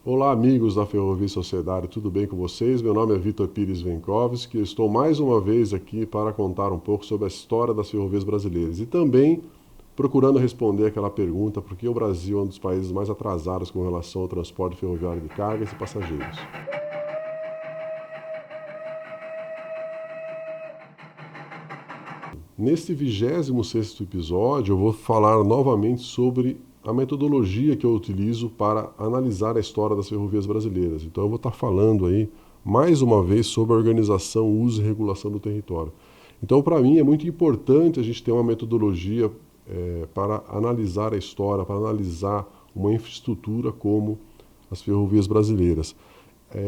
Olá, amigos da Ferrovia Sociedade, tudo bem com vocês? Meu nome é Vitor Pires Venkowski e eu estou mais uma vez aqui para contar um pouco sobre a história das ferrovias brasileiras e também procurando responder aquela pergunta por que o Brasil é um dos países mais atrasados com relação ao transporte ferroviário de cargas e passageiros. Neste 26º episódio, eu vou falar novamente sobre a metodologia que eu utilizo para analisar a história das ferrovias brasileiras. Então eu vou estar falando aí mais uma vez sobre a organização, uso e regulação do território. Então, para mim, é muito importante a gente ter uma metodologia para analisar a história, para analisar uma infraestrutura como as ferrovias brasileiras.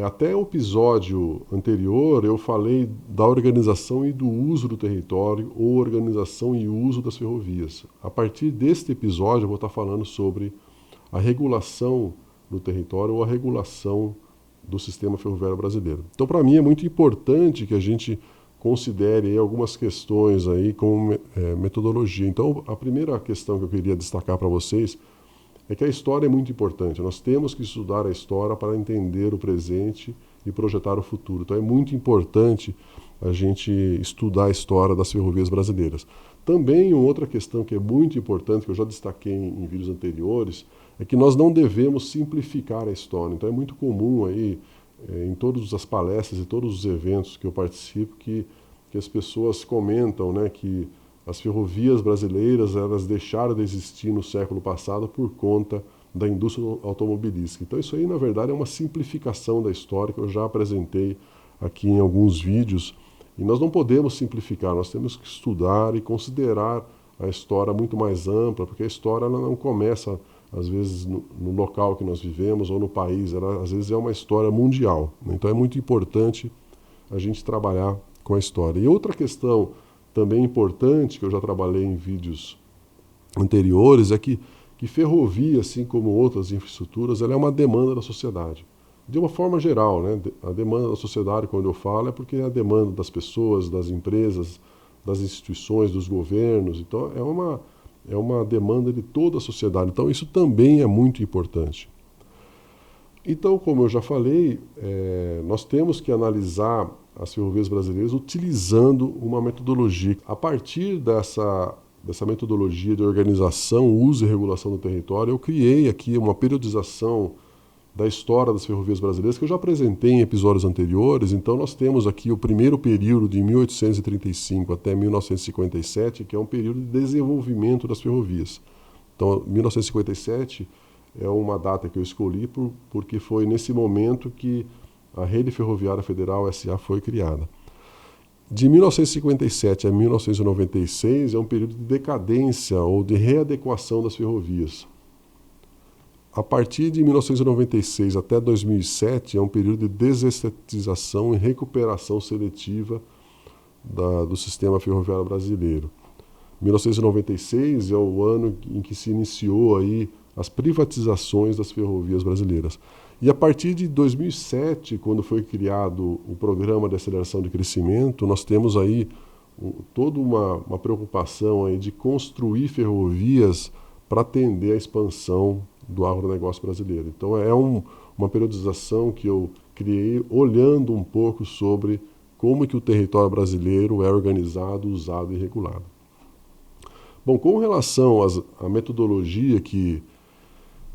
Até o episódio anterior eu falei da organização e do uso do território, ou organização e uso das ferrovias. A partir deste episódio eu vou estar falando sobre a regulação do território ou a regulação do sistema ferroviário brasileiro. Então, para mim é muito importante que a gente considere aí algumas questões aí como metodologia. Então, a primeira questão que eu queria destacar para vocês é que a história é muito importante. Nós temos que estudar a história para entender o presente e projetar o futuro. Então é muito importante a gente estudar a história das ferrovias brasileiras. Também uma outra questão que é muito importante, que eu já destaquei em vídeos anteriores, é que nós não devemos simplificar a história. Então é muito comum aí, em todas as palestras e todos os eventos que eu participo, que as pessoas comentam, né, que as ferrovias brasileiras elas deixaram de existir no século passado por conta da indústria automobilística. Então isso aí, na verdade, é uma simplificação da história que eu já apresentei aqui em alguns vídeos. E nós não podemos simplificar, nós temos que estudar e considerar a história muito mais ampla, porque a história ela não começa, às vezes, no local que nós vivemos ou no país, ela às vezes é uma história mundial. Então é muito importante a gente trabalhar com a história. E outra questão também importante, que eu já trabalhei em vídeos anteriores, é que ferrovia, assim como outras infraestruturas, ela é uma demanda da sociedade. De uma forma geral, né? A demanda da sociedade, quando eu falo, é porque é a demanda das pessoas, das empresas, das instituições, dos governos. Então, é uma demanda de toda a sociedade. Então, isso também é muito importante. Então, como eu já falei, nós temos que analisar as ferrovias brasileiras utilizando uma metodologia. A partir dessa metodologia de organização, uso e regulação do território, eu criei aqui uma periodização da história das ferrovias brasileiras, que eu já apresentei em episódios anteriores. Então nós temos aqui o primeiro período de 1835 até 1957, que é um período de desenvolvimento das ferrovias. Então 1957 é uma data que eu escolhi porque foi nesse momento que a Rede Ferroviária Federal S.A. foi criada. De 1957 a 1996 é um período de decadência ou de readequação das ferrovias. A partir de 1996 até 2007 é um período de desestatização e recuperação seletiva do sistema ferroviário brasileiro. 1996 é o ano em que se iniciou aí as privatizações das ferrovias brasileiras. E a partir de 2007, quando foi criado o Programa de Aceleração de Crescimento, nós temos aí toda uma preocupação aí de construir ferrovias para atender a expansão do agronegócio brasileiro. Então é uma periodização que eu criei olhando um pouco sobre como que o território brasileiro é organizado, usado e regulado. Bom, com relação à metodologia que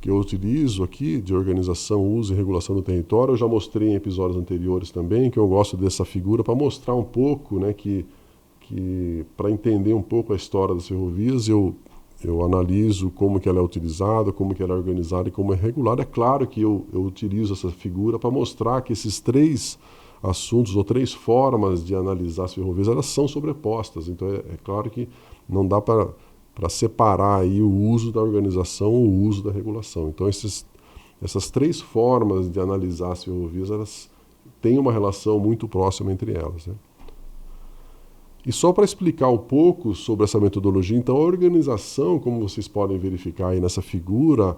eu utilizo aqui de organização, uso e regulação do território, eu já mostrei em episódios anteriores também, que eu gosto dessa figura para mostrar um pouco, né, que para entender um pouco a história das ferrovias, eu analiso como que ela é utilizada, como que ela é organizada e como é regulada. É claro que eu utilizo essa figura para mostrar que esses três assuntos ou três formas de analisar as ferrovias, elas são sobrepostas. Então é claro que não dá para separar aí o uso da organização ou o uso da regulação. Então essas três formas de analisar as ferrovias, elas têm uma relação muito próxima entre elas, né? E só para explicar um pouco sobre essa metodologia, então a organização, como vocês podem verificar aí nessa figura,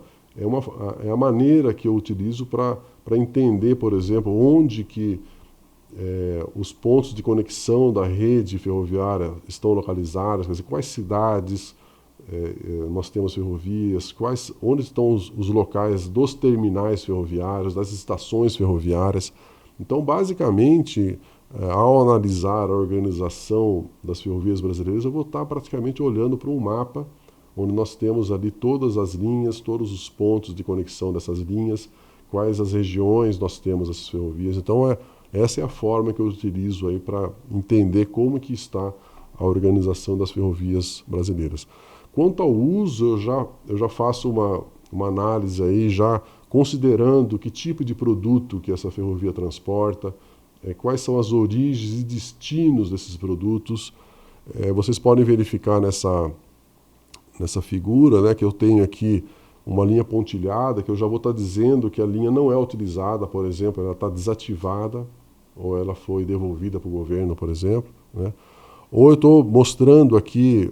é a maneira que eu utilizo para entender, por exemplo, onde que os pontos de conexão da rede ferroviária estão localizados, quer dizer, quais cidades, nós temos ferrovias, onde estão os locais dos terminais ferroviários, das estações ferroviárias. Então, basicamente, ao analisar a organização das ferrovias brasileiras, eu vou estar praticamente olhando para um mapa onde nós temos ali todas as linhas, todos os pontos de conexão dessas linhas, quais as regiões nós temos essas ferrovias. Então, essa é a forma que eu utilizo aí para entender como que está a organização das ferrovias brasileiras. Quanto ao uso, eu já faço uma análise aí, já considerando que tipo de produto que essa ferrovia transporta, quais são as origens e destinos desses produtos. Vocês podem verificar nessa figura, né, que eu tenho aqui uma linha pontilhada, que eu já vou estar dizendo que a linha não é utilizada, por exemplo, ela está desativada, ou ela foi devolvida para o governo, por exemplo, né? Ou eu estou mostrando aqui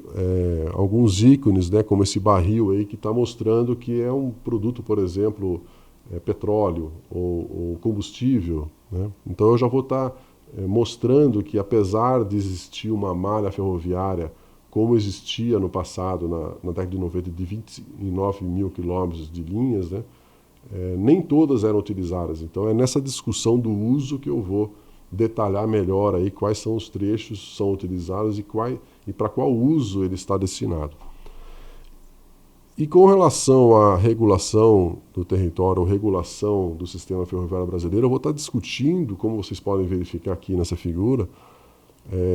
alguns ícones, né, como esse barril aí, que está mostrando que é um produto, por exemplo, petróleo ou combustível, né? Então eu já vou estar mostrando que, apesar de existir uma malha ferroviária, como existia no passado, na década de 90, de 29 mil quilômetros de linhas, né, nem todas eram utilizadas. Então é nessa discussão do uso que eu vou detalhar melhor aí quais são os trechos que são utilizados e para qual uso ele está destinado. E com relação à regulação do território, ou regulação do sistema ferroviário brasileiro, eu vou estar discutindo, como vocês podem verificar aqui nessa figura,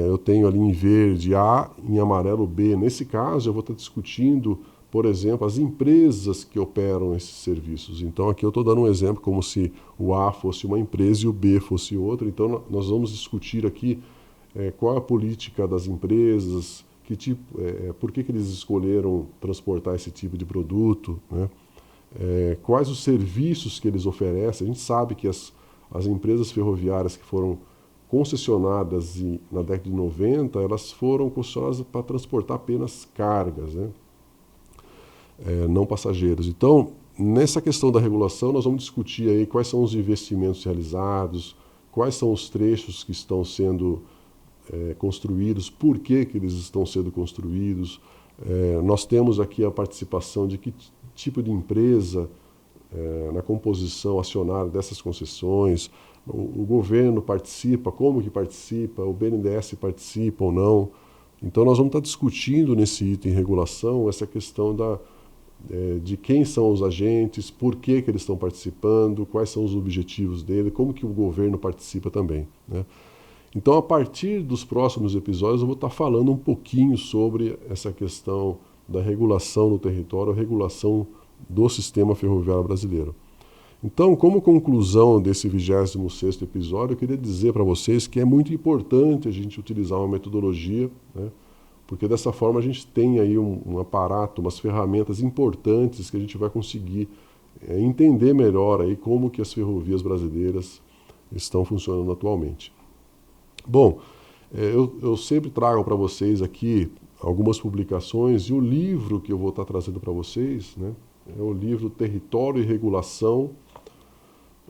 eu tenho ali em verde A, em amarelo B. Nesse caso, eu vou estar discutindo, por exemplo, as empresas que operam esses serviços. Então aqui eu estou dando um exemplo como se o A fosse uma empresa e o B fosse outra. Então nós vamos discutir aqui qual a política das empresas, por que eles escolheram transportar esse tipo de produto, né? Quais os serviços que eles oferecem. A gente sabe que as empresas ferroviárias que foram concessionadas na década de 90, elas foram concessionadas para transportar apenas cargas, né? Não passageiros. Então, nessa questão da regulação, nós vamos discutir aí quais são os investimentos realizados, quais são os trechos que estão sendo construídos, por que eles estão sendo construídos. Nós temos aqui a participação de que tipo de empresa na composição acionária dessas concessões, o governo participa, como que participa, o BNDES participa ou não. Então nós vamos estar discutindo nesse item regulação essa questão de quem são os agentes, por que eles estão participando, quais são os objetivos dele, como que o governo participa também, né? Então, a partir dos próximos episódios, eu vou estar falando um pouquinho sobre essa questão da regulação no território, a regulação do sistema ferroviário brasileiro. Então, como conclusão desse 26º episódio, eu queria dizer para vocês que é muito importante a gente utilizar uma metodologia, né? Porque dessa forma a gente tem aí um aparato, umas ferramentas importantes que a gente vai conseguir entender melhor aí como que as ferrovias brasileiras estão funcionando atualmente. Bom, eu sempre trago para vocês aqui algumas publicações, e o livro que eu vou estar trazendo para vocês, né, é o livro Território e Regulação,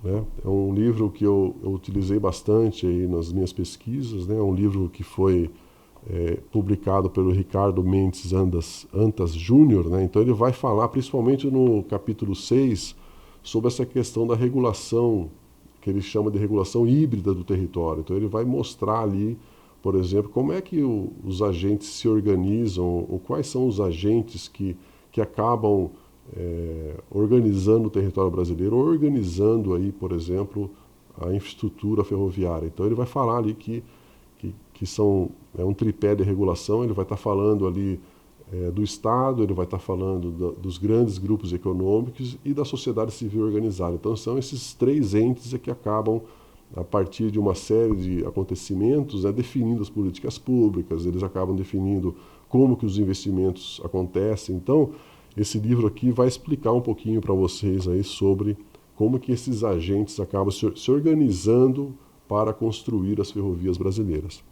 né? É um livro que eu utilizei bastante aí nas minhas pesquisas, né? É um livro que foi publicado pelo Ricardo Mendes Antas Júnior, né? Então ele vai falar, principalmente no capítulo 6, sobre essa questão da regulação, que ele chama de regulação híbrida do território. Então ele vai mostrar ali, por exemplo, como é que os agentes se organizam, ou quais são os agentes que acabam organizando o território brasileiro, organizando aí, por exemplo, a infraestrutura ferroviária. Então ele vai falar ali que é um tripé de regulação. Ele vai estar falando ali do Estado, ele vai estar falando dos grandes grupos econômicos e da sociedade civil organizada. Então são esses três entes que acabam, a partir de uma série de acontecimentos, definindo as políticas públicas, eles acabam definindo como que os investimentos acontecem. Então, esse livro aqui vai explicar um pouquinho para vocês aí sobre como que esses agentes acabam se organizando para construir as ferrovias brasileiras.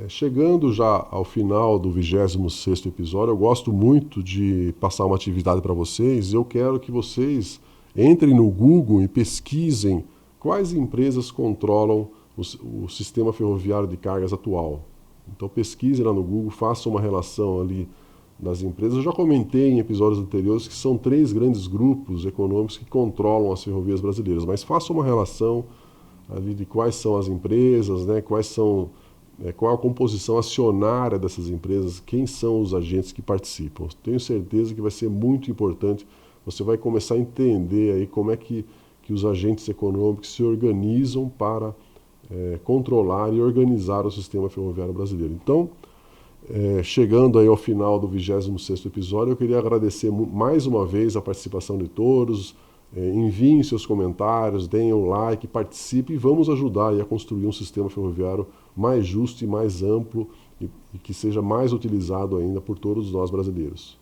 Chegando já ao final do 26º episódio, eu gosto muito de passar uma atividade para vocês. Eu quero que vocês entrem no Google e pesquisem quais empresas controlam o sistema ferroviário de cargas atual. Então pesquisem lá no Google, façam uma relação ali das empresas. Eu já comentei em episódios anteriores que são 3 grandes grupos econômicos que controlam as ferrovias brasileiras, mas faça uma relação ali de quais são as empresas, né, qual a composição acionária dessas empresas, quem são os agentes que participam. Tenho certeza que vai ser muito importante, você vai começar a entender aí como é que os agentes econômicos se organizam para controlar e organizar o sistema ferroviário brasileiro. Então, chegando aí ao final do 26º episódio, eu queria agradecer mais uma vez a participação de todos. Enviem seus comentários, deem um like, participe e vamos ajudar aí a construir um sistema ferroviário mais justo e mais amplo e que seja mais utilizado ainda por todos nós brasileiros.